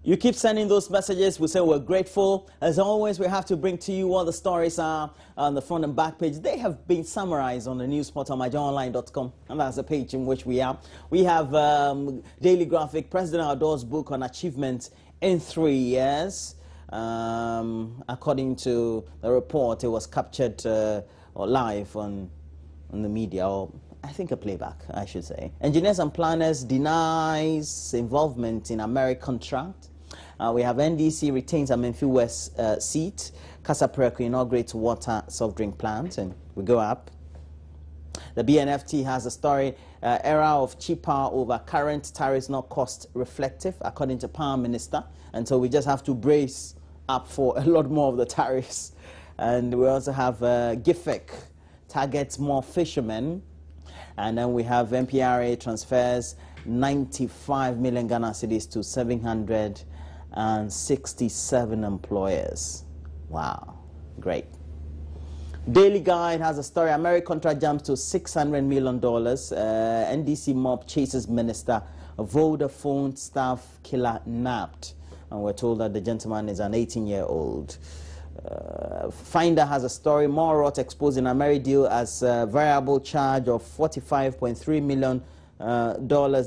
You keep sending those messages. We say we're grateful. As always, we have to bring to you what the stories are on the front and back page. They have been summarized on the news portal, myjoyonline.com, and that's the page in which we are. We have Daily Graphic, President Addo's book on achievement in 3 years. According to the report, it was captured or live on the media, or I think a playback, I should say. Engineers and planners denies involvement in American contract. We have NDC retains a Menfi West seat. Casa Preco inaugurates water soft drink plant, and we go up. The BNFT has a story, era of cheaper over current tariffs not cost reflective, according to Prime Minister. And so we just have to brace up for a lot more of the tariffs. And we also have GIFEC targets more fishermen. And then we have MPRA transfers 95 million Ghana cedis to 767 employers. Wow, great. Daily Guide has a story. American contract jumps to $600 million. NDC mob chases minister. Vodafone staff killer nabbed. And we're told that the gentleman is an 18-year-old. Finder has a story. More rot exposing Amerideal as a variable charge of $45.3 million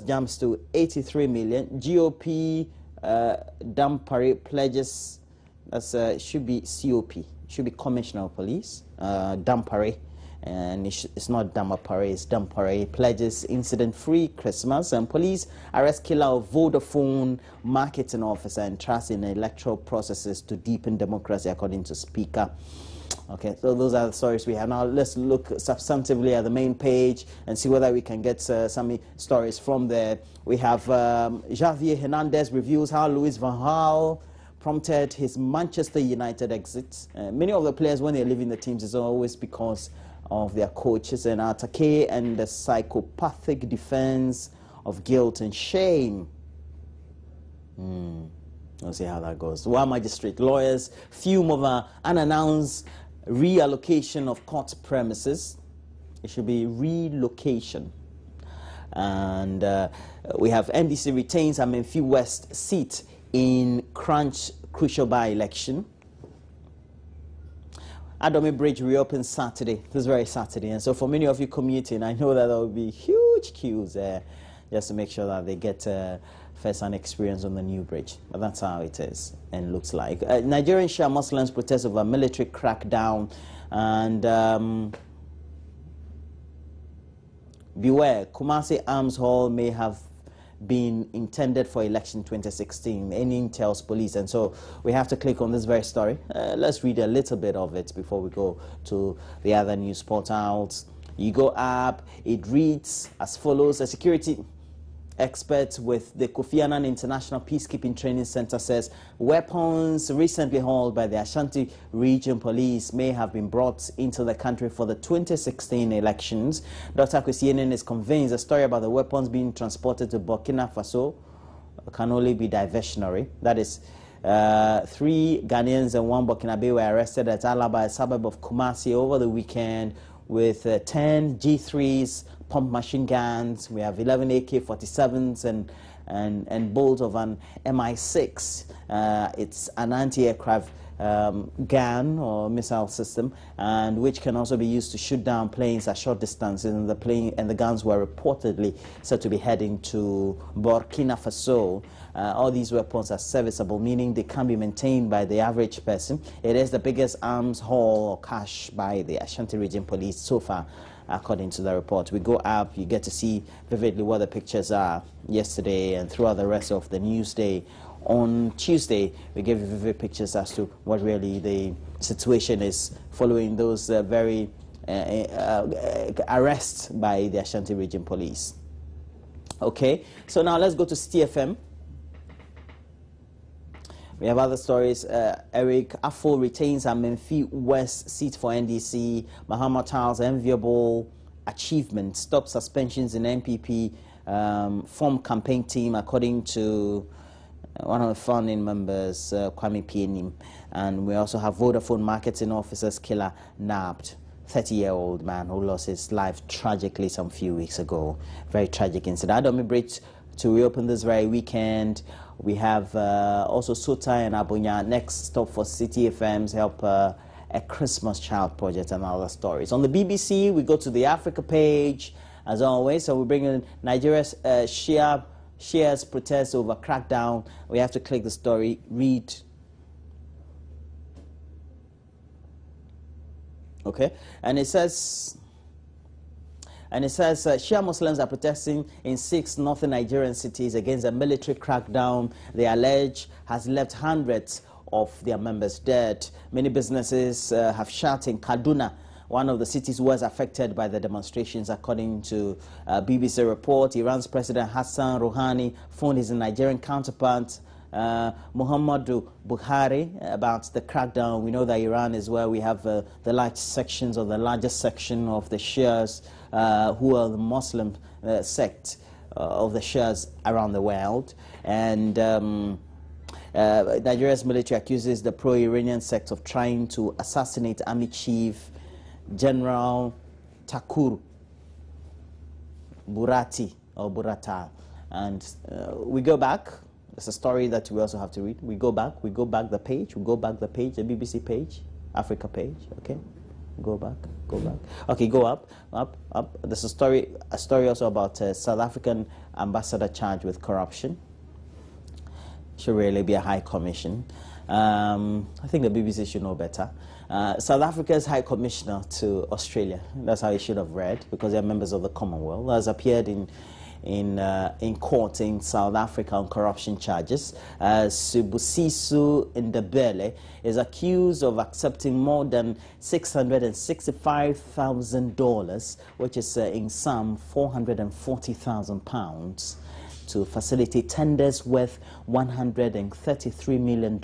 jumps to $83 million. GOP Dampare pledges, that's should be COP, should be Commissioner of Police, Dampare, and it's not Dampare, it's Dampare, pledges incident-free Christmas, and police arrest killer of Vodafone marketing officer and trust in electoral processes to deepen democracy, according to Speaker. Okay, so those are the stories we have. Now let's look substantively at the main page and see whether we can get some stories from there. We have Javier Hernandez reveals how Louis van Gaal prompted his Manchester United exit. Many of the players, when they're leaving the teams, is always because of their coaches. And Atake and the psychopathic defense of guilt and shame. We'll see how that goes. One magistrate lawyers fume over unannounced reallocation of court premises. It should be relocation. And we have NDC retains a Menfi West seat in crucial by-election. Adome Bridge reopens Saturday, this very Saturday. And so for many of you commuting, I know that there will be huge queues there just to make sure that they get first-hand experience on the new bridge. But that's how it is and looks like. Nigerian Shia Muslims protest over military crackdown. And beware, Kumasi Arms Hall may have been intended for election 2016. Any tells police. And so we have to click on this very story. Let's read a little bit of it before we go to the other news portals. You go up, it reads as follows. A security expert with the Kofi Annan International Peacekeeping Training Center says weapons recently hauled by the Ashanti Region Police may have been brought into the country for the 2016 elections. Dr. Kwesi Enin is convinced the story about the weapons being transported to Burkina Faso can only be diversionary. That is, 3 Ghanaians and 1 Burkinabe were arrested at Alaba, a suburb of Kumasi, over the weekend with 10 G3s, pump machine guns. We have 11 AK-47s and bolts of an MI6. It's an anti-aircraft gun or missile system, and which can also be used to shoot down planes at short distances. And the guns were reportedly said to be heading to Burkina Faso. All these weapons are serviceable, meaning they can be maintained by the average person. It is the biggest arms haul or cache by the Ashanti Region Police so far, according to the report. We go up, you get to see vividly what the pictures are yesterday and throughout the rest of the news day. On Tuesday, we gave you vivid pictures as to what really the situation is following those very arrests by the Ashanti Region Police. Okay, so now let's go to CTFM. We have other stories. Eric Afo retains a Menfi West seat for NDC. Mahama Charles' enviable achievement. Stop suspensions in NPP form campaign team, according to one of the founding members, Kwame Pienim. And we also have Vodafone marketing officers killer nabbed. 30-year-old man who lost his life tragically some few weeks ago. Very tragic incident. Adome Bridge to reopen this very weekend. We have also Sota and Abunya. Next stop for City FM's help a Christmas Child project and other stories. On the BBC, we go to the Africa page, as always. So we bring in Nigeria's Shia's protests over crackdown. We have to click the story, read. Okay, and it says Shia Muslims are protesting in 6 northern Nigerian cities against a military crackdown they allege has left hundreds of their members dead. Many businesses have shut in Kaduna, one of the cities was affected by the demonstrations, according to BBC report. Iran's President Hassan Rouhani phoned his Nigerian counterpart Muhammadu Buhari about the crackdown. We know that Iran is where we have the largest section of the Shias, who are the Muslim sect of the Shias around the world. And Nigeria's military accuses the pro-Iranian sect of trying to assassinate Army Chief General Takuru Burati or Burata. And we go back. It's a story that we also have to read. We go back the page, the BBC page, Africa page, okay? Go back. Okay, go up. There's a story also about South African ambassador charged with corruption. Should really be a high commission. I think the BBC should know better. South Africa's High Commissioner to Australia, that's how it should have read, because they're members of the Commonwealth, has appeared in court in South Africa on corruption charges. Sibusiso Ndebele is accused of accepting more than $665,000, which is in sum £440,000, to facilitate tenders worth $133 million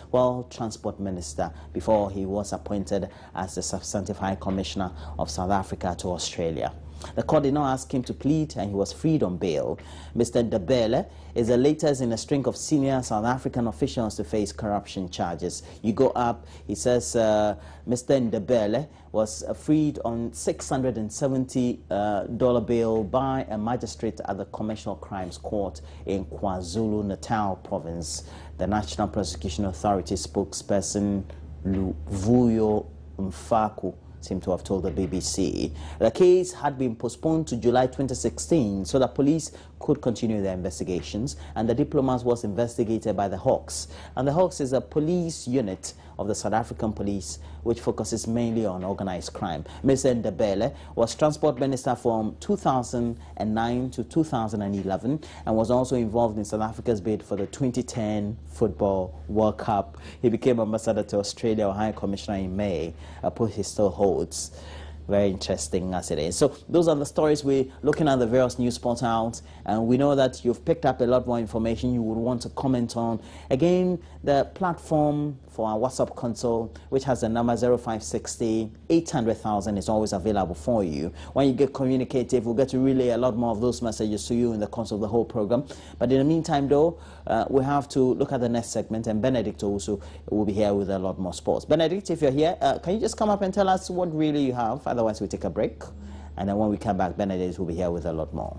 while Transport Minister, before he was appointed as the Substantive High Commissioner of South Africa to Australia. The court did not ask him to plead, and he was freed on bail. Mr. Ndebele is the latest in a string of senior South African officials to face corruption charges. You go up, he says Mr. Ndebele was freed on $670 bail by a magistrate at the Commercial Crimes Court in KwaZulu-Natal province. The National Prosecution Authority spokesperson Luvuyo Mfaku seemed to have told the BBC. The case had been postponed to July 2016 so that police could continue their investigations, and the diplomat was investigated by the Hawks. And the Hawks is a police unit of the South African police which focuses mainly on organized crime. Mr. Ndebele was Transport Minister from 2009 to 2011 and was also involved in South Africa's bid for the 2010 Football World Cup. He became ambassador to Australia or High Commissioner in May, a post he still holds. Very interesting as it is. So those are the stories we're looking at the various news portals, and we know that you've picked up a lot more information you would want to comment on. Again, the platform for our WhatsApp console, which has the number 0560 800,000, is always available for you. When you get communicative, we'll get to relay a lot more of those messages to you in the course of the whole program. But in the meantime, though, we have to look at the next segment, and Benedict also will be here with a lot more sports. Benedict, if you're here, can you just come up and tell us what really you have? Otherwise, we take a break. And then when we come back, Benedict will be here with a lot more.